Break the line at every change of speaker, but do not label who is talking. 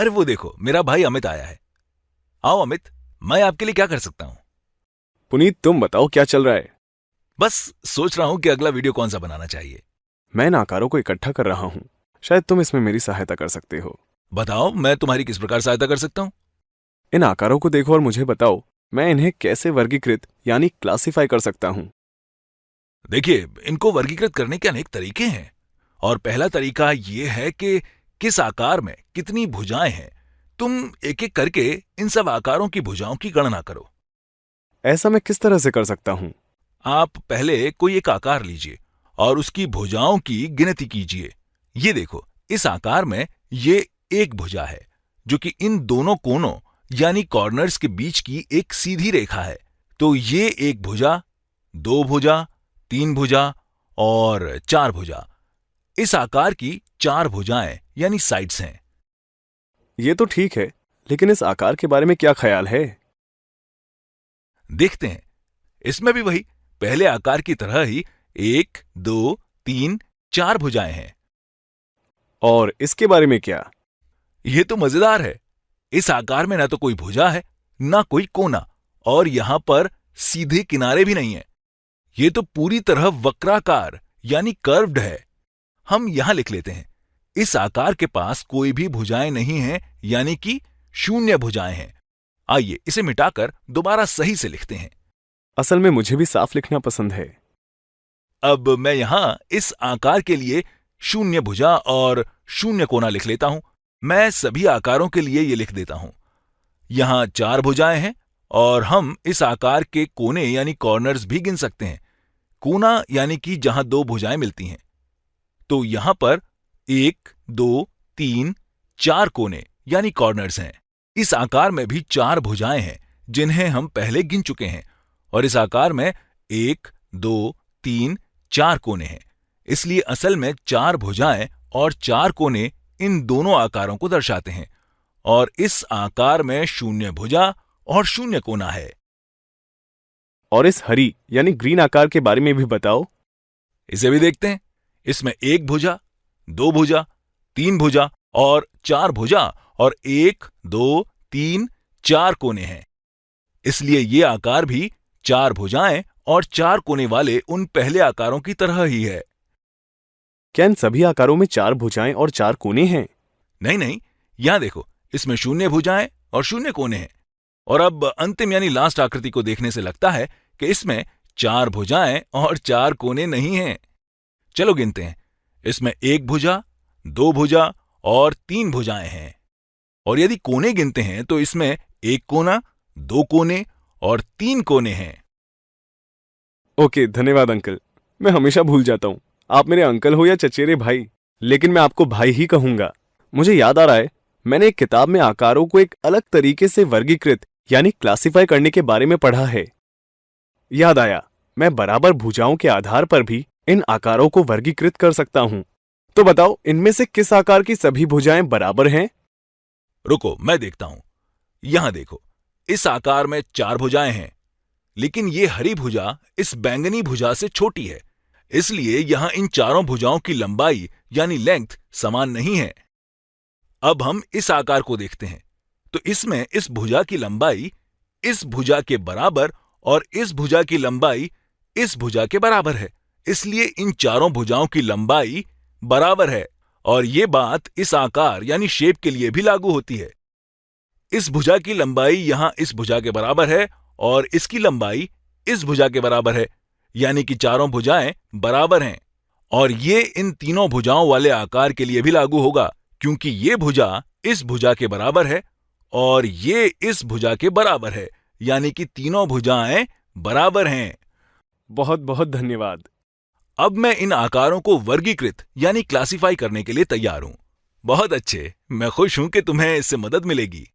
अरे वो देखो, मेरा भाई अमित आया है। आओ अमित, मैं आपके लिए क्या कर सकता हूँ?
पुनीत, तुम बताओ क्या चल रहा है।
बस सोच रहा हूँ कि अगला वीडियो कौन सा बनाना चाहिए।
मैं इन आकारों को इकट्ठा कर रहा हूँ, शायद तुम इसमें मेरी सहायता कर सकते हो।
बताओ, मैं तुम्हारी किस प्रकार सहायता कर सकता हूँ?
इन आकारों को देखो और मुझे बताओ मैं इन्हें कैसे वर्गीकृत यानी क्लासिफाई कर सकता हूँ।
देखिए, इनको वर्गीकृत करने के अनेक तरीके हैं। और पहला तरीका ये है कि किस आकार में कितनी भुजाएं हैं। तुम एक एक करके इन सब आकारों की भुजाओं की गणना करो।
ऐसा मैं किस तरह से कर सकता हूँ?
आप पहले कोई एक आकार लीजिए और उसकी भुजाओं की गिनती कीजिए। ये देखो, इस आकार में ये एक भुजा है, जो कि इन दोनों कोनों यानी कॉर्नर्स के बीच की एक सीधी रेखा है। तो ये एक भुजा, दो भुजा, तीन भुजा और चार भुजा। इस आकार की चार भुजाएं यानी साइड्स हैं।
ये तो ठीक है, लेकिन इस आकार के बारे में क्या ख्याल है?
देखते हैं। इसमें भी वही पहले आकार की तरह ही एक, दो, तीन, चार भुजाएं हैं।
और इसके बारे में क्या?
यह तो मजेदार है। इस आकार में ना तो कोई भुजा है, ना कोई कोना, और यहां पर सीधे किनारे भी नहीं है। यह तो पूरी तरह वक्राकार यानी कर्व्ड है। हम यहां लिख लेते हैं, इस आकार के पास कोई भी भुजाएं नहीं हैं, यानी कि शून्य भुजाएं हैं। आइए इसे मिटाकर दोबारा सही से लिखते हैं।
असल में मुझे भी साफ लिखना पसंद है।
अब मैं यहां इस आकार के लिए शून्य भुजा और शून्य कोना लिख लेता हूं। मैं सभी आकारों के लिए ये लिख देता हूं। यहां चार भुजाएं हैं और हम इस आकार के कोने यानी कॉर्नर्स भी गिन सकते हैं। कोना यानी कि जहां दो भुजाएं मिलती हैं। तो यहां पर एक, दो, तीन, चार कोने यानी कॉर्नर्स हैं। इस आकार में भी चार भुजाएं हैं, जिन्हें हम पहले गिन चुके हैं। और इस आकार में एक, दो, तीन, चार कोने हैं। इसलिए असल में चार भुजाएं और चार कोने इन दोनों आकारों को दर्शाते हैं। और इस आकार में शून्य भुजा और शून्य कोना है।
और इस हरी यानी ग्रीन आकार के बारे में भी बताओ।
इसे भी देखते हैं। इसमें एक भुजा, दो भुजा, तीन भुजा और चार भुजा और एक, दो, तीन, चार कोने हैं। इसलिए ये आकार भी चार भुजाएं और चार कोने वाले उन पहले आकारों की तरह ही है।
क्या इन सभी आकारों में चार भुजाएं और चार कोने हैं?
नहीं नहीं, यहां देखो, इसमें शून्य भुजाएं और शून्य कोने हैं। और अब अंतिम यानी लास्ट आकृति को देखने से लगता है कि इसमें चार भुजाएं और चार कोने नहीं हैं। चलो गिनते हैं। इसमें एक भुजा, दो भुजा और तीन भुजाएं हैं। और यदि कोने गिनते हैं तो इसमें एक कोना, दो कोने और तीन कोने हैं।
ओके, धन्यवाद अंकल। मैं हमेशा भूल जाता हूँ, आप मेरे अंकल हो या चचेरे भाई, लेकिन मैं आपको भाई ही कहूंगा। मुझे याद आ रहा है, मैंने एक किताब में आकारों को एक अलग तरीके से वर्गीकृत यानी क्लासिफाई करने के बारे में पढ़ा है। याद आया, मैं बराबर भुजाओं के आधार पर भी इन आकारों को वर्गीकृत कर सकता हूँ। तो बताओ, इनमें से किस आकार की सभी भुजाएं बराबर हैं?
रुको, मैं देखता हूं। यहां देखो, इस आकार में चार भुजाएं हैं, लेकिन ये हरी भुजा इस बैंगनी भुजा से छोटी है। इसलिए यहां इन चारों भुजाओं की लंबाई यानी लेंथ समान नहीं है। अब हम इस आकार को देखते हैं, तो इसमें इस भुजा की लंबाई इस भुजा के बराबर और इस भुजा की लंबाई इस भुजा के बराबर है। इसलिए इन चारों भुजाओं की लंबाई बराबर है। और यह बात इस आकार यानी शेप के लिए भी लागू होती है। इस भुजा की लंबाई यहां इस भुजा के बराबर है और इसकी लंबाई इस भुजा के बराबर है, यानी कि चारों भुजाएं बराबर हैं। और ये इन तीनों भुजाओं वाले आकार के लिए भी लागू होगा, क्योंकि ये भुजा इस भुजा के बराबर है और ये इस भुजा के बराबर है, यानी कि तीनों भुजाएं बराबर हैं।
बहुत बहुत धन्यवाद।
अब मैं इन आकारों को वर्गीकृत यानी क्लासिफाई करने के लिए तैयार हूं। बहुत अच्छे, मैं खुश हूं कि तुम्हें इससे मदद मिलेगी।